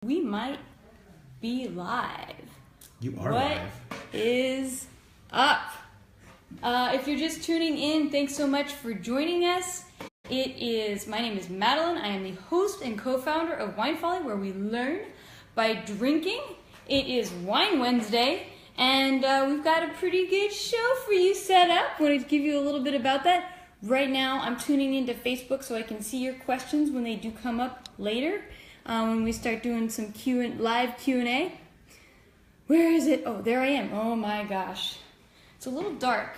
We might be live. You are What live. is up? If you're just tuning in, thanks so much for joining us. My name is Madeline. I am the host and co-founder of Wine Folly, where we learn by drinking. It is Wine Wednesday, and we've got a pretty good show for you set up. I wanted to give you a little bit about that. Right now, I'm tuning into Facebook so I can see your questions when they do come up later. When we start doing some live Q&A. Where is it? Oh, there I am. Oh my gosh. It's a little dark.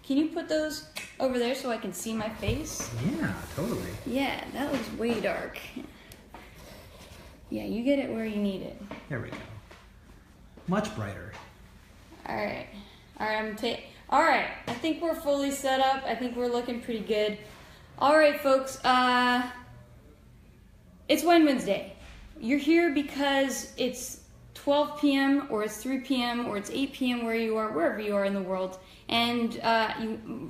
Can you put those over there so I can see my face? Yeah, totally. Yeah, that looks way dark. Yeah, you get it where you need it. There we go. Much brighter. Alright. Alright, I think we're fully set up. I think we're looking pretty good. Alright, folks. It's Wine Wednesday. You're here because it's 12 p.m. or it's 3 p.m. or it's 8 p.m. where you are, wherever you are in the world. And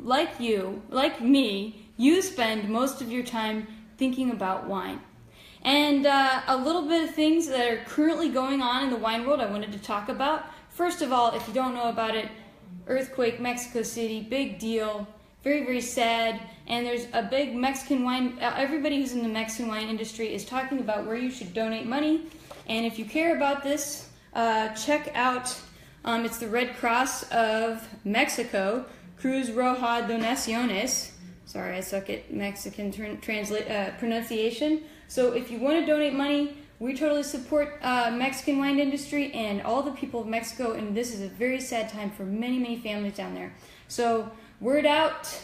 like me, you spend most of your time thinking about wine. And a little bit of things that are currently going on in the wine world I wanted to talk about. First of all, if you don't know about it, earthquake, Mexico City, big deal. Very, very sad. And there's a big Mexican wine, everybody who's in the Mexican wine industry is talking about where you should donate money. And if you care about this, check out, it's the Red Cross of Mexico, Cruz Roja Donaciones. Sorry, I suck at Mexican pronunciation. So if you want to donate money, we totally support Mexican wine industry and all the people of Mexico. And this is a very sad time for many, many families down there. So word out,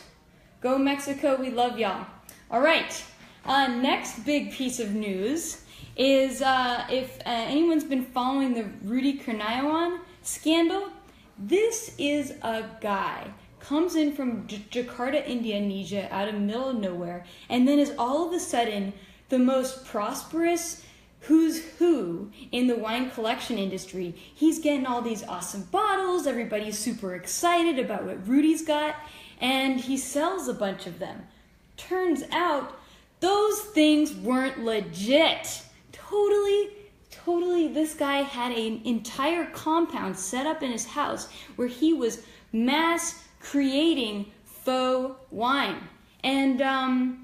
go Mexico, we love y'all. All right, next big piece of news is if anyone's been following the Rudy Kurniawan scandal, this is a guy, comes in from Jakarta, Indonesia, out of the middle of nowhere, and then is all of a sudden the most prosperous who's who in the wine collection industry. He's getting all these awesome bottles, everybody's super excited about what Rudy's got, and he sells a bunch of them. Turns out those things weren't legit. Totally, this guy had an entire compound set up in his house where he was mass creating faux wine. And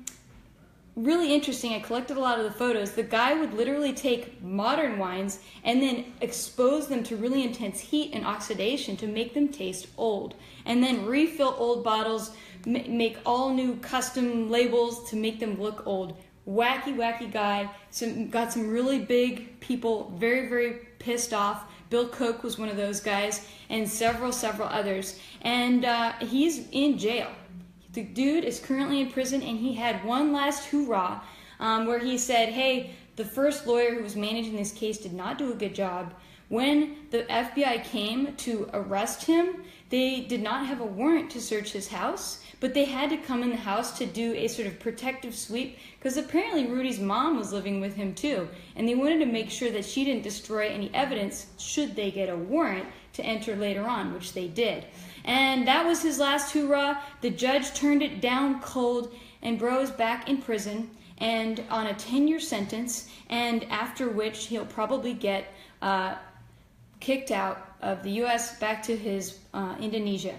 really interesting, I collected a lot of the photos. The guy would literally take modern wines and then expose them to really intense heat and oxidation to make them taste old. And then refill old bottles, make all new custom labels to make them look old. Wacky guy. Got some really big people, very, very pissed off. Bill Koch was one of those guys, and several others. And he's in jail. The dude is currently in prison, and he had one last hoorah where he said, hey, the first lawyer who was managing this case did not do a good job. When the FBI came to arrest him, they did not have a warrant to search his house, but they had to come in the house to do a sort of protective sweep because apparently Rudy's mom was living with him too, and they wanted to make sure that she didn't destroy any evidence should they get a warrant to enter later on, which they did. And that was his last hoorah. The judge turned it down cold, and Bro is back in prison and on a 10-year sentence, and after which he'll probably get kicked out of the U.S. back to his Indonesia.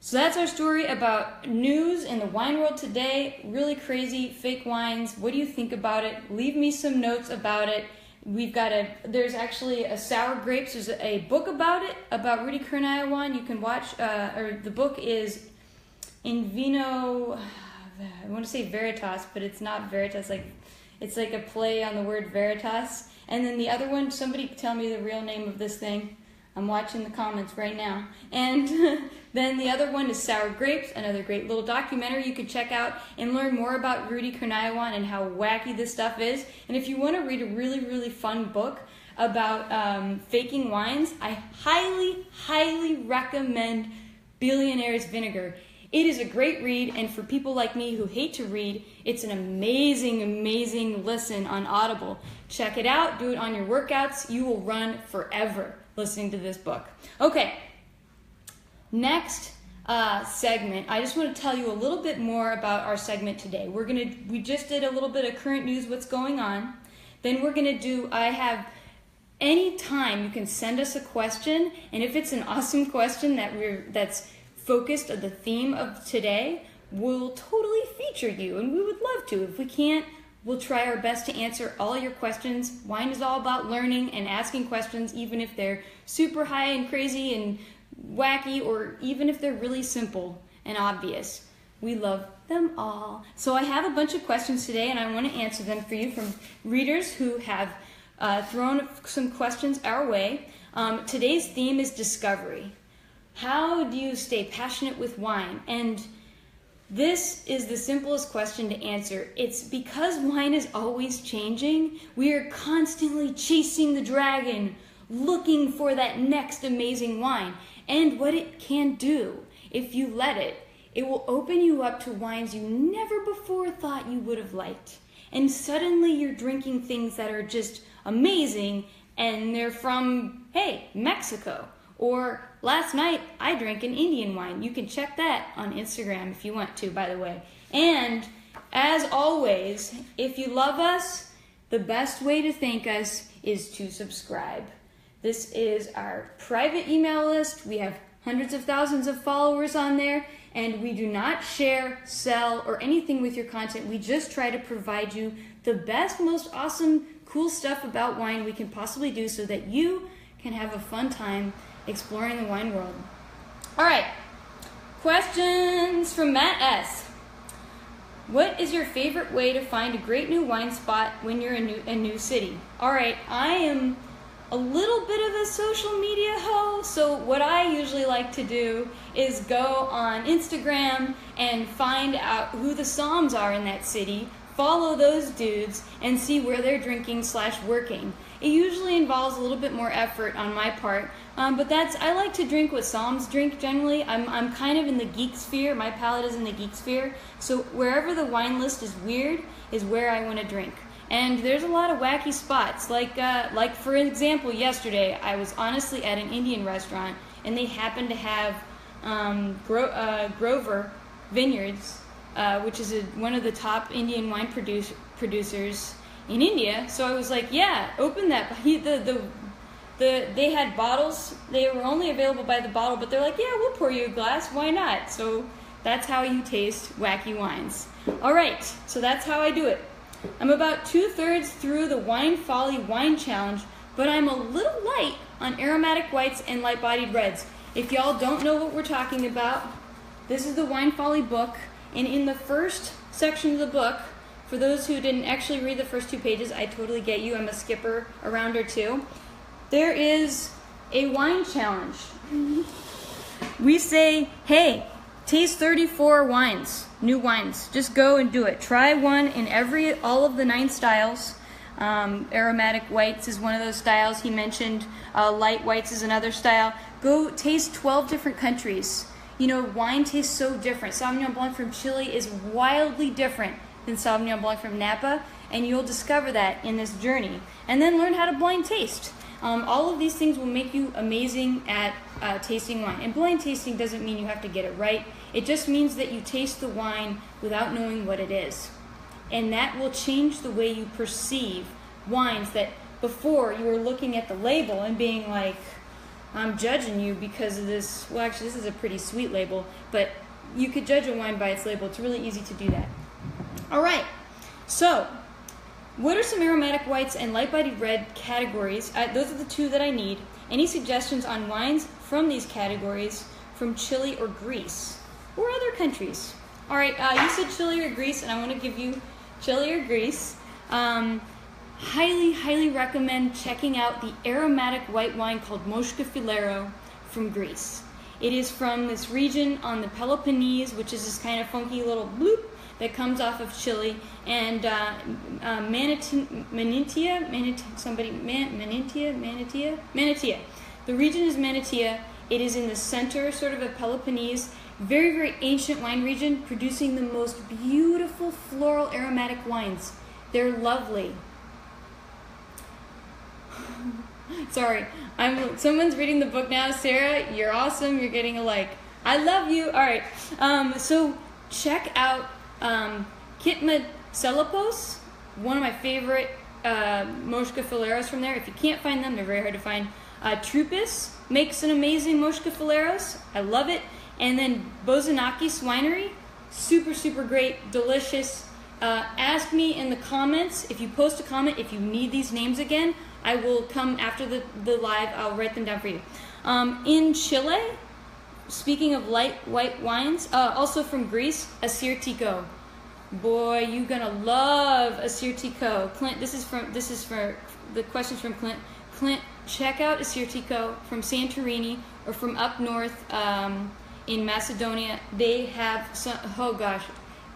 So that's our story about news in the wine world today. Really crazy, fake wines. What do you think about it? Leave me some notes about it. There's actually a Sour Grapes. There's a book about it, about Rudy Kurniawan. You can watch, the book is In Vino, I want to say Veritas, but it's not Veritas. It's like a play on the word Veritas. And then the other one, somebody tell me the real name of this thing. I'm watching the comments right now. And then the other one is Sour Grapes, another great little documentary you can check out and learn more about Rudy Kurniawan and how wacky this stuff is. And if you want to read a really, really fun book about faking wines, I highly recommend Billionaire's Vinegar. It is a great read, and for people like me who hate to read, it's an amazing listen on Audible. Check it out, do it on your workouts. You will run forever listening to this book. Okay, next segment, I just want to tell you a little bit more about our segment today. We just did a little bit of current news, what's going on. Then we're going to do, I have anytime you can send us a question, and if it's an awesome question that's focused on the theme of today, we'll totally feature you, and we would love to. If we can't, we'll try our best to answer all your questions. Wine is all about learning and asking questions, even if they're super high and crazy and wacky, or even if they're really simple and obvious. We love them all. So I have a bunch of questions today, and I want to answer them for you from readers who have thrown some questions our way. Today's theme is discovery. How do you stay passionate with wine? And this is the simplest question to answer. It's because wine is always changing. We are constantly chasing the dragon, looking for that next amazing wine. And what it can do, if you let it, it will open you up to wines you never before thought you would have liked. And suddenly you're drinking things that are just amazing, and they're from, hey, Mexico. Or last night, I drank an Indian wine. You can check that on Instagram if you want to, by the way. And as always, if you love us, the best way to thank us is to subscribe. This is our private email list. We have hundreds of thousands of followers on there, and we do not share, sell, or anything with your content. We just try to provide you the best, most awesome, cool stuff about wine we can possibly do so that you can have a fun time exploring the wine world. All right, questions from Matt S. What is your favorite way to find a great new wine spot when you're in a new city? All right, I am a little bit of a social media hoe, so what I usually like to do is go on Instagram and find out who the somms are in that city, follow those dudes, and see where they're drinking / working. It usually involves a little bit more effort on my part, but I like to drink what somms drink generally. I'm kind of in the geek sphere. My palate is in the geek sphere, so wherever the wine list is weird is where I want to drink. And there's a lot of wacky spots, like for example, yesterday I was honestly at an Indian restaurant, and they happened to have Grover Vineyards, which is one of the top Indian wine producers in India. So I was like, yeah, open that. They had bottles. They were only available by the bottle, but they're like, yeah, we'll pour you a glass. Why not? So that's how you taste wacky wines. All right, so that's how I do it. I'm about 2/3 through the Wine Folly Wine Challenge, but I'm a little light on aromatic whites and light-bodied reds. If y'all don't know what we're talking about, this is the Wine Folly book, and in the first section of the book, for those who didn't actually read the first 2 pages, I totally get you. I'm a skipper around or two. There is a wine challenge. We say, hey, taste 34 wines, new wines. Just go and do it. Try one in all of the 9 styles. Aromatic whites is one of those styles he mentioned. Light whites is another style. Go taste 12 different countries. You know, wine tastes so different. Sauvignon Blanc from Chile is wildly different than Sauvignon Blanc from Napa, and you'll discover that in this journey. And then learn how to blind taste. All of these things will make you amazing at tasting wine. And blind tasting doesn't mean you have to get it right. It just means that you taste the wine without knowing what it is. And that will change the way you perceive wines that before you were looking at the label and being like, I'm judging you because of this. Well, actually, this is a pretty sweet label, but you could judge a wine by its label. It's really easy to do that. All right, so what are some aromatic whites and light-bodied red categories? Those are the 2 that I need. Any suggestions on wines from these categories from Chile or Greece or other countries? All right, you said Chile or Greece, and I want to give you Chile or Greece. Highly, highly recommend checking out the aromatic white wine called Moshka Filero from Greece. It is from this region on the Peloponnese, which is this kind of funky little bloop that comes off of Chile, and Manitia. The region is Manitia. It is in the center, sort of Peloponnese. Very, very ancient wine region, producing the most beautiful floral aromatic wines. They're lovely. Sorry, someone's reading the book now. Sarah, you're awesome. You're getting a like. I love you. All right. So check out Kitma Selopos, one of my favorite Mosca Faleros from there. If you can't find them, they're very hard to find. Trupis makes an amazing Mosca Faleros. I love it. And then Bozanaki Swinery, super, super great, delicious. Ask me in the comments, if you post a comment, if you need these names again, I will come after the live, I'll write them down for you. In Chile, speaking of light white wines, also from Greece, Assyrtiko. Boy, you're gonna love Assyrtiko. Clint, this is for the questions from Clint. Clint, check out Assyrtiko from Santorini or from up north in Macedonia. They have some, oh gosh,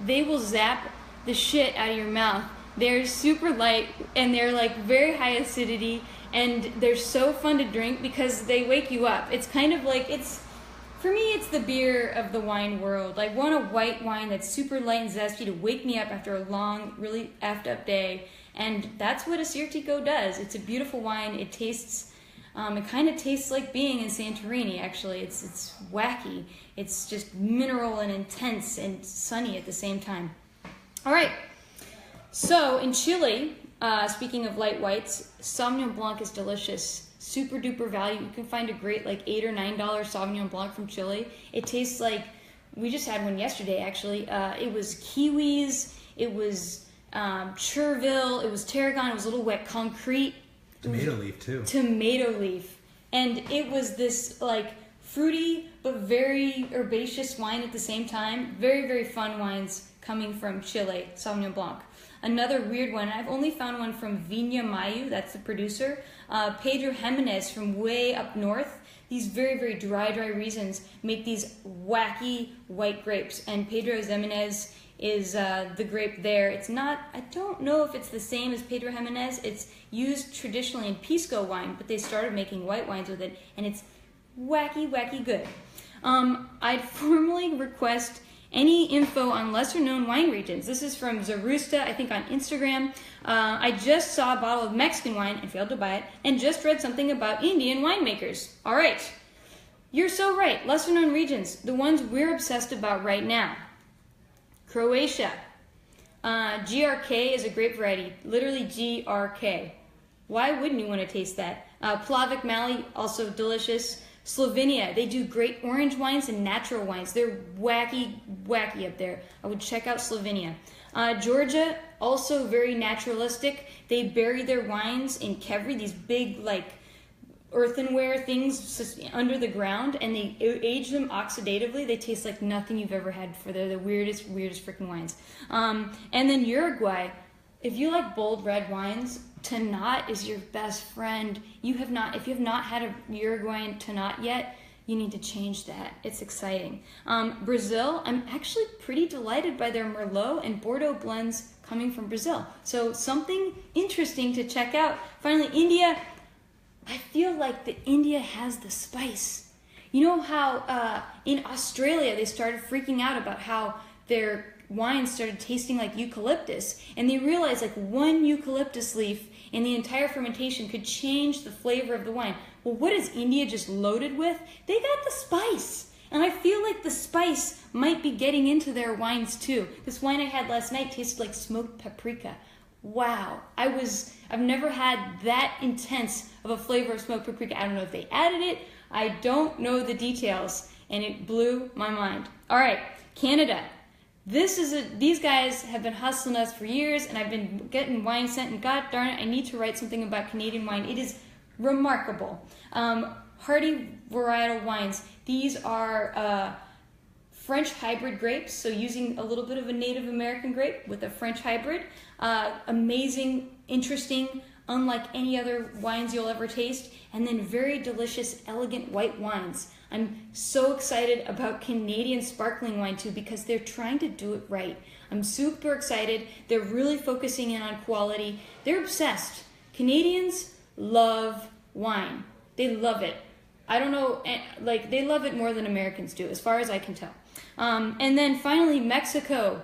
they will zap the shit out of your mouth. They're super light and they're like very high acidity and they're so fun to drink because they wake you up. It's kind of like, for me, it's the beer of the wine world. I want a white wine that's super light and zesty to wake me up after a long, really effed up day. And that's what Assyrtiko does. It's a beautiful wine. It tastes, it kind of tastes like being in Santorini, actually. It's wacky. It's just mineral and intense and sunny at the same time. All right. So in Chile, speaking of light whites, Sauvignon Blanc is delicious. Super duper value. You can find a great like $8 or $9 Sauvignon Blanc from Chile. It tastes like, we just had one yesterday actually. It was kiwis, it was Cherville, it was tarragon, it was a little wet concrete. Tomato leaf too. Tomato leaf. And it was this like fruity but very herbaceous wine at the same time. Very, very fun wines coming from Chile, Sauvignon Blanc. Another weird one, I've only found one from Viña Mayu, that's the producer. Pedro Jimenez from way up north. These very, very dry regions make these wacky white grapes. And Pedro Jimenez is the grape there. It's not, I don't know if it's the same as Pedro Jimenez. It's used traditionally in Pisco wine, but they started making white wines with it, and it's wacky, wacky good. I'd formally request any info on lesser known wine regions. This is from Zarusta, I think on Instagram. I just saw a bottle of Mexican wine and failed to buy it, and just read something about Indian winemakers. All right, you're so right. Lesser known regions, the ones we're obsessed about right now. Croatia. GRK is a grape variety, literally GRK. Why wouldn't you want to taste that? Plavik Mali, also delicious. Slovenia, they do great orange wines and natural wines. They're wacky, wacky up there. I would check out Slovenia. Georgia, also very naturalistic. They bury their wines in kevri, these big like earthenware things under the ground, and they age them oxidatively. They taste like nothing you've ever had before. They're the weirdest freaking wines. And then Uruguay, if you like bold red wines, Tannat is your best friend. If you have not had a Uruguayan Tannat yet, you need to change that. It's exciting. Brazil, I'm actually pretty delighted by their Merlot and Bordeaux blends coming from Brazil. So something interesting to check out. Finally, India. I feel like India has the spice. You know how in Australia they started freaking out about how their wine started tasting like eucalyptus, and they realized like one eucalyptus leaf in the entire fermentation could change the flavor of the wine. Well, what is India just loaded with? They got the spice, and I feel like the spice might be getting into their wines too. This wine I had last night tasted like smoked paprika. Wow, I've never had that intense of a flavor of smoked paprika. I don't know if they added it. I don't know the details, and it blew my mind. All right, Canada. These guys have been hustling us for years, and I've been getting wine sent, and god darn it, I need to write something about Canadian wine. It is remarkable. Hardy varietal wines. These are French hybrid grapes, so using a little bit of a Native American grape with a French hybrid. Amazing, interesting, unlike any other wines you'll ever taste, and then very delicious, elegant white wines. I'm so excited about Canadian sparkling wine too, because they're trying to do it right. I'm super excited. They're really focusing in on quality. They're obsessed. Canadians love wine. They love it. I don't know, like they love it more than Americans do, as far as I can tell. And then finally, Mexico.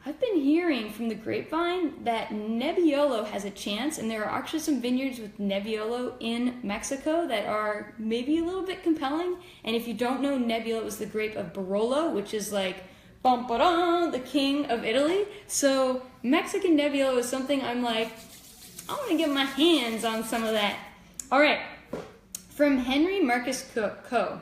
I've been hearing from the grapevine that Nebbiolo has a chance, and there are actually some vineyards with Nebbiolo in Mexico that are maybe a little bit compelling. And if you don't know, Nebbiolo is the grape of Barolo, which is like the king of Italy. So Mexican Nebbiolo is something I'm like, I want to get my hands on some of that. All right. From Henry Marcus Co.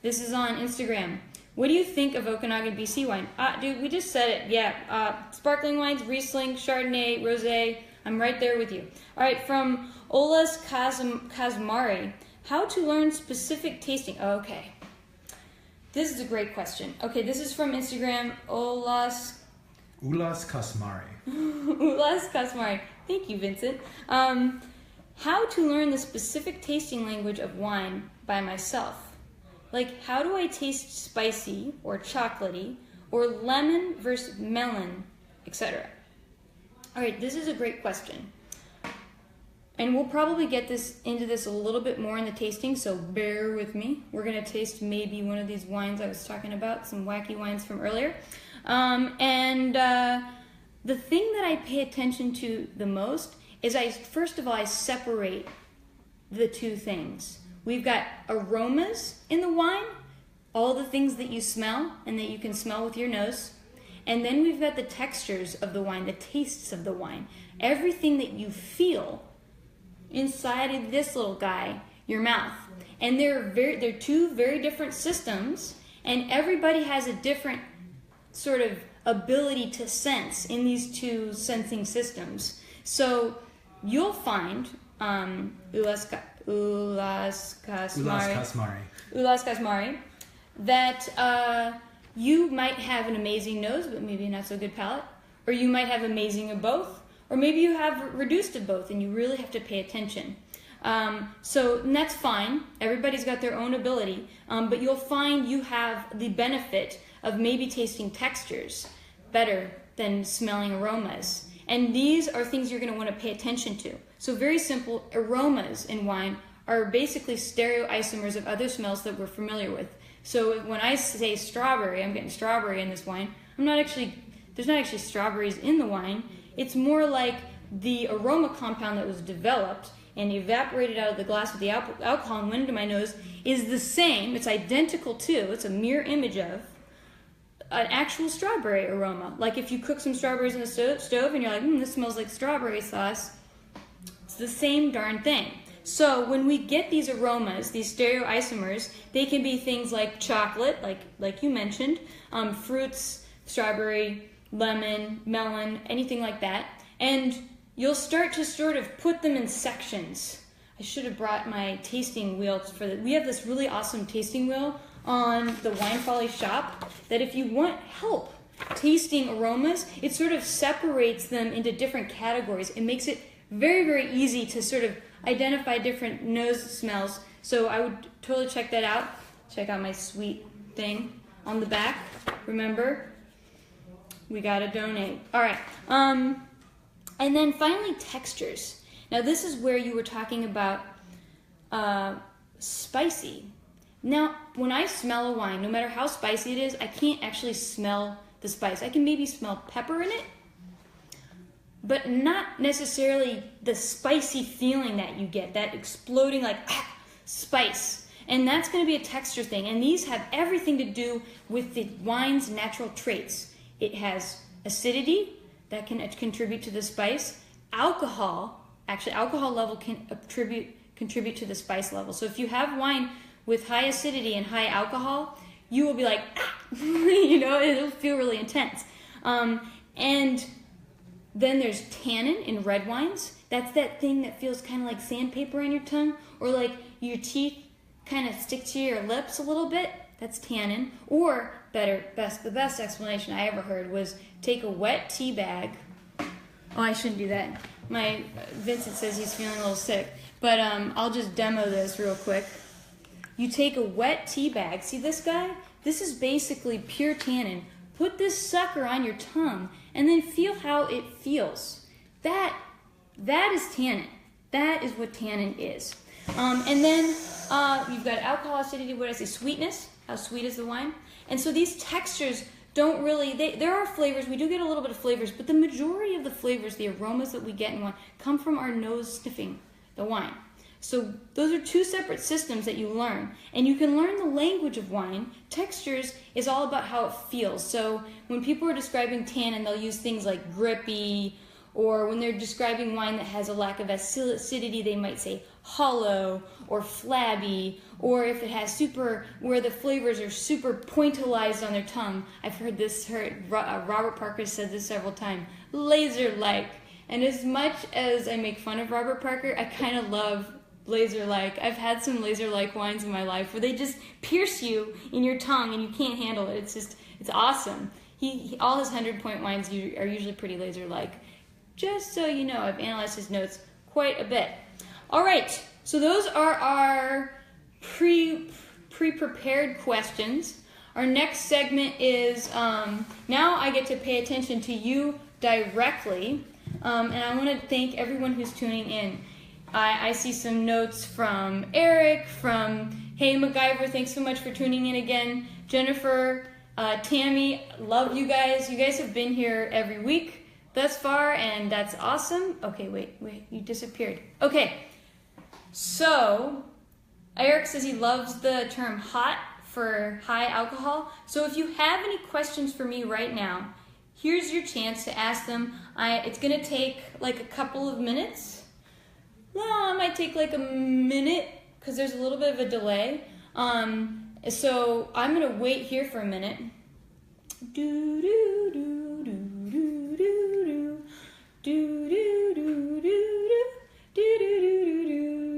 This is on Instagram. What do you think of Okanagan BC wine? Dude, we just said it. Yeah. Sparkling wines, Riesling, Chardonnay, Rosé. I'm right there with you. All right. From Olas Kazmari. How to learn specific tasting. Okay. This is a great question. Okay, this is from Instagram. Ulas Kasmari. Ulas Kasmari. Thank you, Vincent. How to learn the specific tasting language of wine by myself. Like, how do I taste spicy or chocolatey or lemon versus melon, etc.? All right, this is a great question. And we'll probably get into this a little bit more in the tasting, so bear with me. We're going to taste maybe one of these wines I was talking about, some wacky wines from earlier. The thing that I pay attention to the most is first of all, I separate the two things. We've got aromas in the wine, all the things that you smell and that you can smell with your nose. And then we've got the textures of the wine, the tastes of the wine, everything that you feel inside of this little guy, your mouth. And they're two very different systems, and everybody has a different sort of ability to sense in these two sensing systems. So you'll find Ulas Kasmari that you might have an amazing nose, but maybe not so good palate, or you might have amazing of both, or maybe you have reduced of both, and you really have to pay attention. And that's fine. Everybody's got their own ability, but you'll find you have the benefit of maybe tasting textures better than smelling aromas. And these are things you're going to want to pay attention to. So very simple, aromas in wine are basically stereoisomers of other smells that we're familiar with. So when I say strawberry, I'm getting strawberry in this wine. There's not actually strawberries in the wine. It's more like the aroma compound that was developed and evaporated out of the glass with the alcohol and went into my nose is the same. It's identical to, it's a mirror image of an actual strawberry aroma. Like if you cook some strawberries in the stove and you're like, this smells like strawberry sauce, it's the same darn thing. So when we get these aromas, these stereoisomers, they can be things like chocolate, like you mentioned, fruits, strawberry, lemon, melon, anything like that. And you'll start to sort of put them in sections. I should have brought my tasting wheel for that. We have this really awesome tasting wheel on the Wine Folly shop that if you want help tasting aromas, it sort of separates them into different categories. It makes it very, very easy to sort of identify different nose smells. So I would totally check that out. Check out my sweet thing on the back. Remember, we gotta donate. All right. And then finally, textures. Now this is where you were talking about spicy. Now, when I smell a wine, no matter how spicy it is, I can't actually smell the spice. I can maybe smell pepper in it, but not necessarily the spicy feeling that you get, that exploding like spice. And that's going to be a texture thing. And these have everything to do with the wine's natural traits. It has acidity that can contribute to the spice. Alcohol level can contribute to the spice level. So if you have wine with high acidity and high alcohol, you will be like, it'll feel really intense. And then there's tannin in red wines. That's that thing that feels kind of like sandpaper on your tongue, or like your teeth kind of stick to your lips a little bit. That's tannin. Or the best explanation I ever heard was take a wet tea bag. Oh, I shouldn't do that. My Vincent says he's feeling a little sick, but I'll just demo this real quick. You take a wet tea bag. See this guy? This is basically pure tannin. Put this sucker on your tongue and then feel how it feels. That is tannin. That is what tannin is. And then you've got alcohol, acidity, what did I say? Sweetness. How sweet is the wine? And so these textures don't really, there are flavors. We do get a little bit of flavors, but the majority of the flavors, the aromas that we get in wine, come from our nose sniffing the wine. So those are two separate systems that you learn. And you can learn the language of wine. Textures is all about how it feels. So when people are describing tannin, they'll use things like grippy Or when they're describing wine that has a lack of acidity, they might say hollow or flabby. Or if it has where the flavors are super pointillized on their tongue. I've heard Robert Parker said this several times, laser-like. And as much as I make fun of Robert Parker, I kind of love laser-like. I've had some laser-like wines in my life where they just pierce you in your tongue and you can't handle it. It's awesome. All his 100-point wines are usually pretty laser-like. Just so you know, I've analyzed his notes quite a bit. All right, so those are our pre-prepared questions. Our next segment is, now I get to pay attention to you directly, and I want to thank everyone who's tuning in. I see some notes from Eric, from Hey MacGyver, thanks so much for tuning in again. Jennifer, Tammy, love you guys. You guys have been here every week thus far, and that's awesome. Okay, wait, you disappeared. Okay, so Eric says he loves the term hot for high alcohol. So if you have any questions for me right now, here's your chance to ask them. It's going to take like a couple of minutes. Well, it might take like a minute because there's a little bit of a delay. So I'm going to wait here for a minute. Do do do do do do do do do do do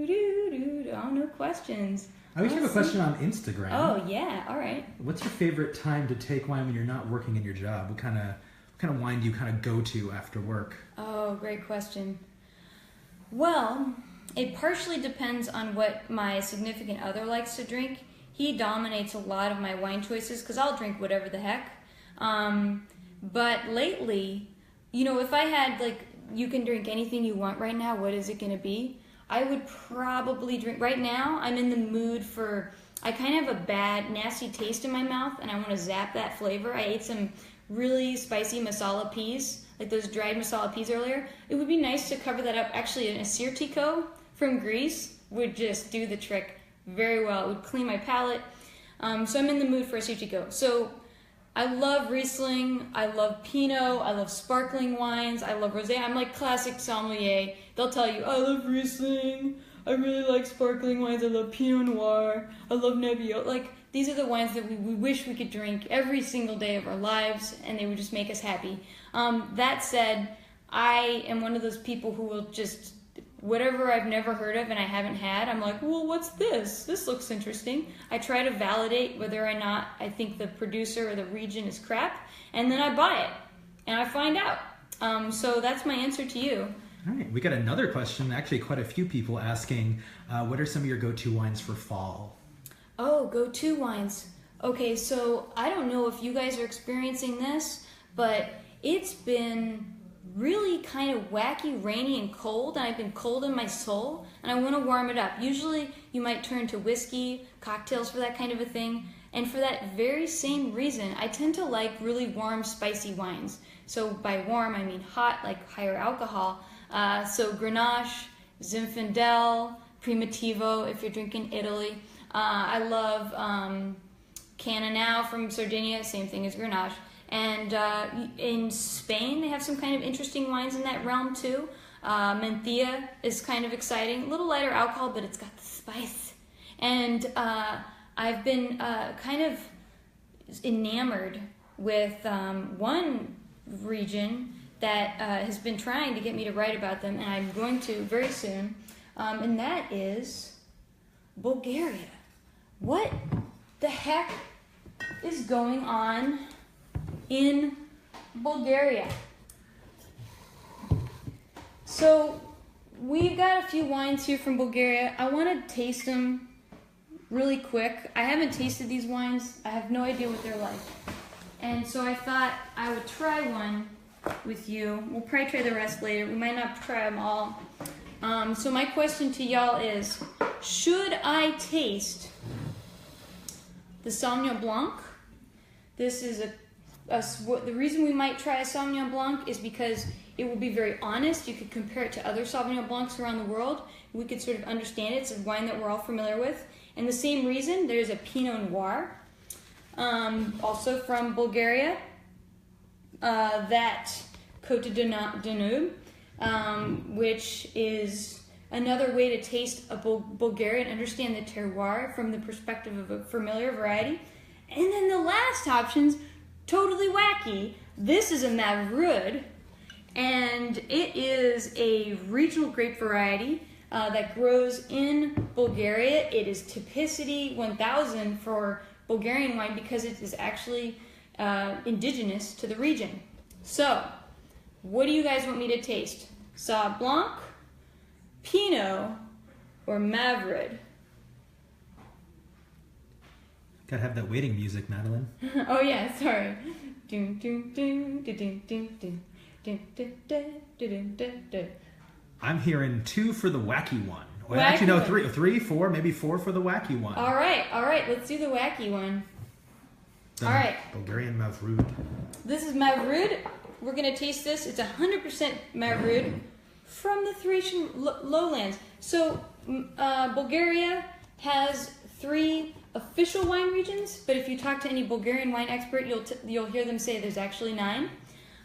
do do. Oh, no questions. I always have a question on Instagram. Oh yeah, all right. What's your favorite time to take wine when you're not working in your job? What kind of wine do you kind of go to after work? Oh, great question. Well, it partially depends on what my significant other likes to drink. He dominates a lot of my wine choices because I'll drink whatever the heck. But lately, if I had you can drink anything you want right now, what is it going to be? I would probably drink, right now I'm in the mood for, I kind of have a bad, nasty taste in my mouth and I want to zap that flavor. I ate some really spicy masala peas, like those dried masala peas earlier. It would be nice to cover that up. Actually, an Assyrtiko from Greece would just do the trick very well. It would clean my palate. So I'm in the mood for Assyrtiko. So I love Riesling, I love Pinot, I love sparkling wines, I love rosé. I'm like classic sommelier. They'll tell you, I love Riesling, I really like sparkling wines, I love Pinot Noir, I love Nebbiolo. These are the wines that we wish we could drink every single day of our lives, and they would just make us happy. That said, I am one of those people who will just, whatever I've never heard of and I haven't had, I'm like, well, what's this? This looks interesting. I try to validate whether or not I think the producer or the region is crap, and then I buy it, and I find out. So that's my answer to you. All right, we got another question, actually quite a few people asking, what are some of your go-to wines for fall? Oh, go-to wines. Okay, so I don't know if you guys are experiencing this, but it's been really kind of wacky, rainy, and cold, and I've been cold in my soul, and I want to warm it up. Usually you might turn to whiskey, cocktails for that kind of a thing, and for that very same reason, I tend to like really warm, spicy wines. So by warm, I mean hot, like higher alcohol. So Grenache, Zinfandel, Primitivo, if you're drinking Italy. I love Cannonau from Sardinia, same thing as Grenache. And in Spain, they have some kind of interesting wines in that realm too. Mencia is kind of exciting. A little lighter alcohol, but it's got the spice. And I've been kind of enamored with one region that has been trying to get me to write about them, and I'm going to very soon. And that is Bulgaria. What the heck is going on in Bulgaria? So we've got a few wines here from Bulgaria. I want to taste them really quick. I haven't tasted these wines. I have no idea what they're like. And so I thought I would try one with you. We'll probably try the rest later. We might not try them all. So my question to y'all is, should I taste the Sauvignon Blanc? This is the reason we might try a Sauvignon Blanc is because it will be very honest. You could compare it to other Sauvignon Blancs around the world. We could sort of understand it. It's a wine that we're all familiar with. And the same reason, there's a Pinot Noir, also from Bulgaria, that Côte de Danube. which is another way to taste a Bulgarian, understand the terroir from the perspective of a familiar variety. And then the last option's totally wacky. This is a Mavrud, and it is a regional grape variety that grows in Bulgaria. It is typicity 1000 for Bulgarian wine because it is actually indigenous to the region. So, what do you guys want me to taste? Sauv Blanc, Pinot, or Mavrud? Gotta have that waiting music, Madeline. Oh yeah, sorry. Dun, dun, dun, dun, dun, dun, dun, dun, dun, dun, dun, dun. I'm hearing 2 for the wacky one. Well, Wacky actually, no, one. 3, 4, maybe 4 for the wacky one. All right, let's do the wacky one. The all right. Bulgarian Mavrud. This is Mavrud. We're gonna taste this. It's 100% Mavrud from the Thracian lowlands. So Bulgaria has 3 official wine regions, but if you talk to any Bulgarian wine expert, you'll hear them say there's actually 9.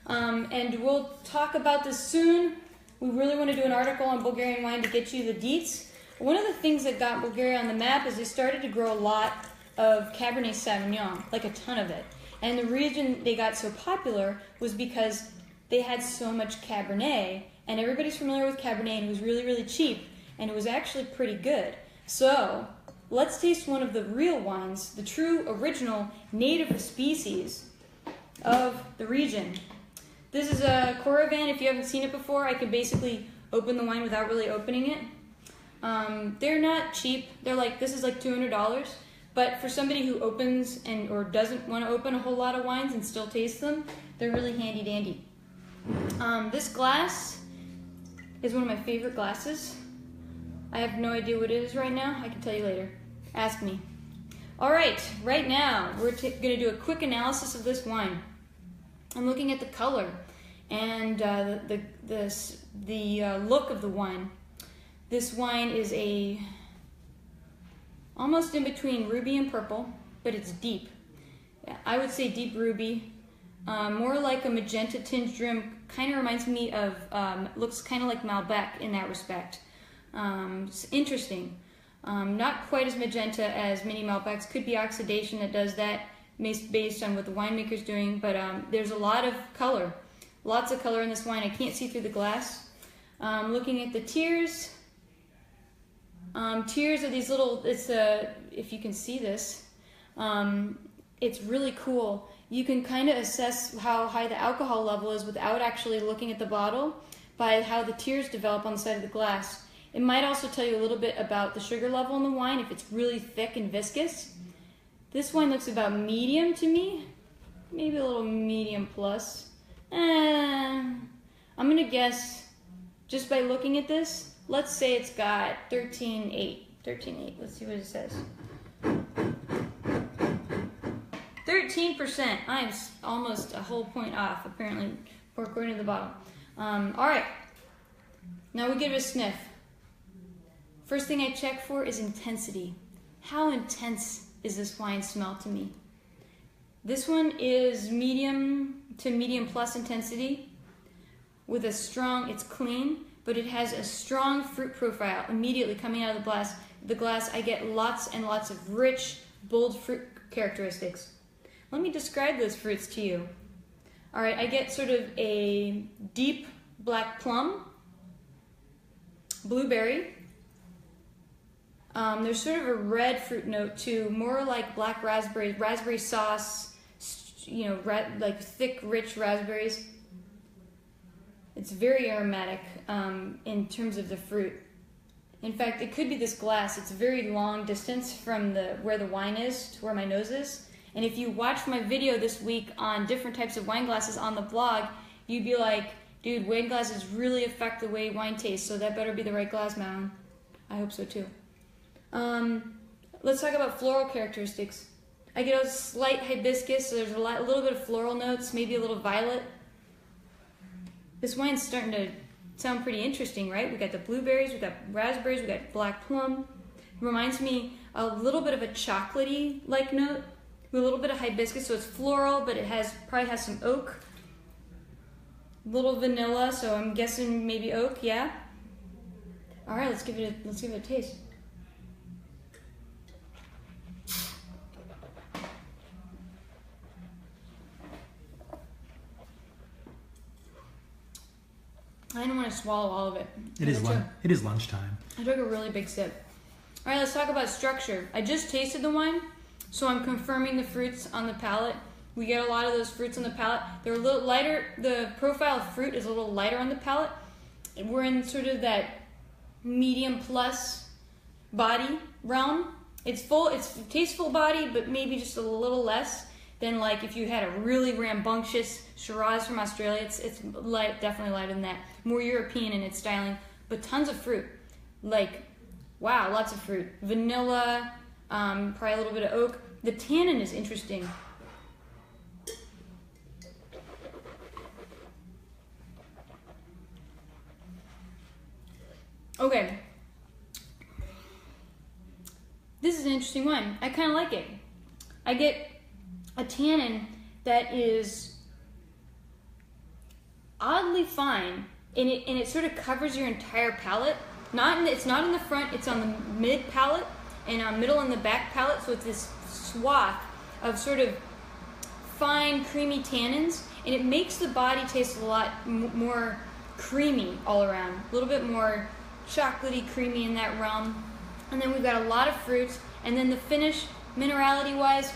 And we'll talk about this soon. We really want to do an article on Bulgarian wine to get you the deets. One of the things that got Bulgaria on the map is they started to grow a lot of Cabernet Sauvignon, like a ton of it. And the reason they got so popular was because they had so much Cabernet, and everybody's familiar with Cabernet, and it was really, really cheap, and it was actually pretty good. So, let's taste one of the real wines, the true original native species of the region. This is a Coravan. If you haven't seen it before, I can basically open the wine without really opening it. They're not cheap. This is like $200. But for somebody who opens or doesn't want to open a whole lot of wines and still taste them, they're really handy dandy. This glass is one of my favorite glasses. I have no idea what it is right now. I can tell you later. Ask me. All right, right now we're going to do a quick analysis of this wine. I'm looking at the color and the look of the wine. This wine is almost in between ruby and purple, but it's deep. I would say deep ruby, more like a magenta tinged rim. Kind of reminds me of, looks kind of like Malbec in that respect. It's interesting. Not quite as magenta as mini Malbecs. Could be oxidation that does that, based on what the winemaker's doing, but there's a lot of color. Lots of color in this wine. I can't see through the glass. Looking at the tears. Tears are these little, if you can see this, it's really cool. You can kind of assess how high the alcohol level is without actually looking at the bottle by how the tears develop on the side of the glass. It might also tell you a little bit about the sugar level in the wine if it's really thick and viscous. This wine looks about medium to me, maybe a little medium plus. I'm gonna guess, just by looking at this, let's say it's got 13.8. 13.8, let's see what it says. 13%, I'm almost a whole point off, apparently, according to the bottle. All right, now we give it a sniff. First thing I check for is intensity. How intense is this wine smell to me? This one is medium to medium plus intensity with a strong, it's clean, but it has a strong fruit profile immediately coming out of the glass. I get lots and lots of rich, bold fruit characteristics. Let me describe those fruits to you. All right, I get sort of a deep black plum, blueberry. There's sort of a red fruit note too, more like black raspberry, raspberry sauce, like thick, rich raspberries. It's very aromatic in terms of the fruit. In fact, it could be this glass. It's a very long distance from where the wine is to where my nose is. And if you watch my video this week on different types of wine glasses on the blog, you'd be like, dude, wine glasses really affect the way wine tastes, so that better be the right glass, man. I hope so too. Let's talk about floral characteristics. I get a slight hibiscus, so there's a little bit of floral notes, maybe a little violet. This wine's starting to sound pretty interesting, right? We got the blueberries, we got raspberries, we got black plum. It reminds me a little bit of a chocolatey-like note with a little bit of hibiscus, so it's floral, but it probably has some oak. Little vanilla, so I'm guessing maybe oak. Yeah. All right, let's give it a taste. I didn't want to swallow all of it. It is lunchtime. I took a really big sip. All right, let's talk about structure. I just tasted the wine, so I'm confirming the fruits on the palate. We get a lot of those fruits on the palate. They're a little lighter. The profile of fruit is a little lighter on the palate. We're in sort of that medium plus body realm. It's full. It's tasteful body, but maybe just a little less than like if you had a really rambunctious Shiraz from Australia. It's light, definitely lighter than that. More European in its styling, but tons of fruit. Like, wow, lots of fruit. Vanilla, probably a little bit of oak. The tannin is interesting. Okay. This is an interesting one. I kind of like it. I get a tannin that is oddly fine, and it sort of covers your entire palate. It's not in the front, it's on the mid palate, and middle and the back palate, so it's this swath of sort of fine, creamy tannins, and it makes the body taste a lot more creamy all around. A little bit more chocolatey, creamy in that realm. And then we've got a lot of fruits, and then the finish, minerality-wise,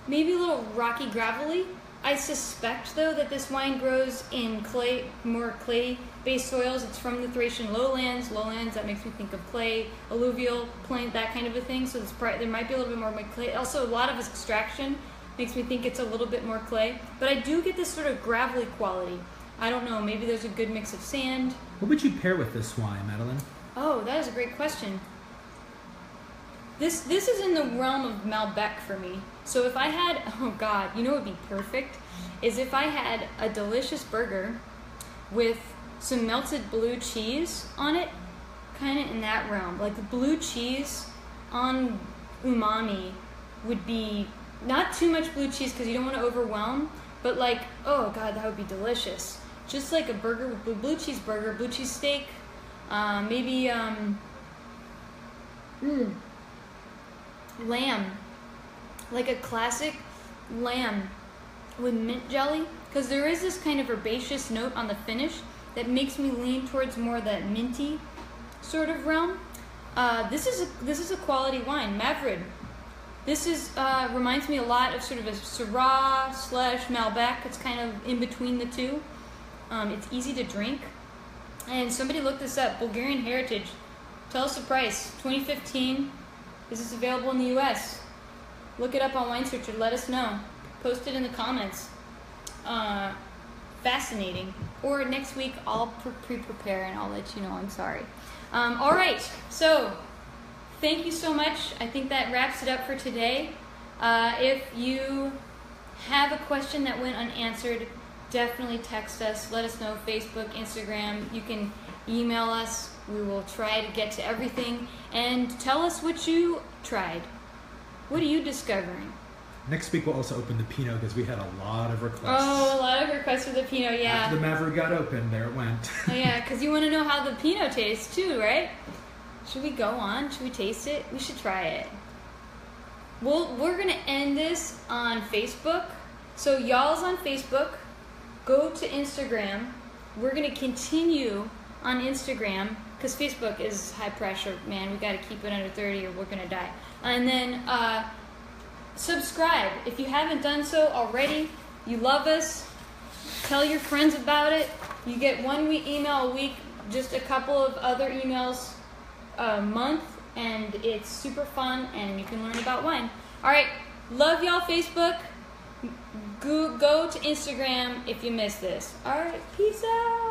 maybe a little rocky, gravelly. I suspect, though, that this wine grows in clay, more clay-based soils. It's from the Thracian lowlands. Lowlands, that makes me think of clay, alluvial, plain, that kind of a thing. So there might be a little bit more clay. Also, a lot of its extraction makes me think it's a little bit more clay. But I do get this sort of gravelly quality. I don't know, maybe there's a good mix of sand. What would you pair with this wine, Madeline? Oh, that is a great question. This is in the realm of Malbec for me. So if I had, oh God, you know what would be perfect? Is if I had a delicious burger with some melted blue cheese on it, kind of in that realm. Like the blue cheese on umami would be, not too much blue cheese because you don't want to overwhelm, but like, oh God, that would be delicious. Just like a burger with blue cheese burger, blue cheese steak, maybe lamb, like a classic lamb with mint jelly, because there is this kind of herbaceous note on the finish that makes me lean towards more that minty sort of realm. This is a quality wine, Mavrid. This is reminds me a lot of sort of a Syrah / Malbec. It's kind of in between the two. It's easy to drink. And somebody looked this up, Bulgarian Heritage. Tell us the price, 2015. Is this available in the US? Look it up on Wine Searcher, let us know. Post it in the comments. Fascinating. Or next week I'll pre-prepare and I'll let you know, I'm sorry. All right, so thank you so much. I think that wraps it up for today. If you have a question that went unanswered, definitely text us. Let us know, Facebook, Instagram. You can email us. We will try to get to everything. And tell us what you tried. What are you discovering? Next week we'll also open the Pinot because we had a lot of requests. Oh, a lot of requests for the Pinot, yeah. After the Maverick got open, there it went. Oh, yeah, because you want to know how the Pinot tastes too, right? Should we go on? Should we taste it? We should try it. Well, we're going to end this on Facebook. So y'all's on Facebook. Go to Instagram. We're going to continue on Instagram because Facebook is high pressure, man. We got to keep it under 30 or we're going to die. And then subscribe. If you haven't done so already, you love us, tell your friends about it. You get 1 email a week, just a couple of other emails a month, and it's super fun and you can learn about wine. All right, love y'all, Facebook. Go to Instagram if you missed this. All right, peace out.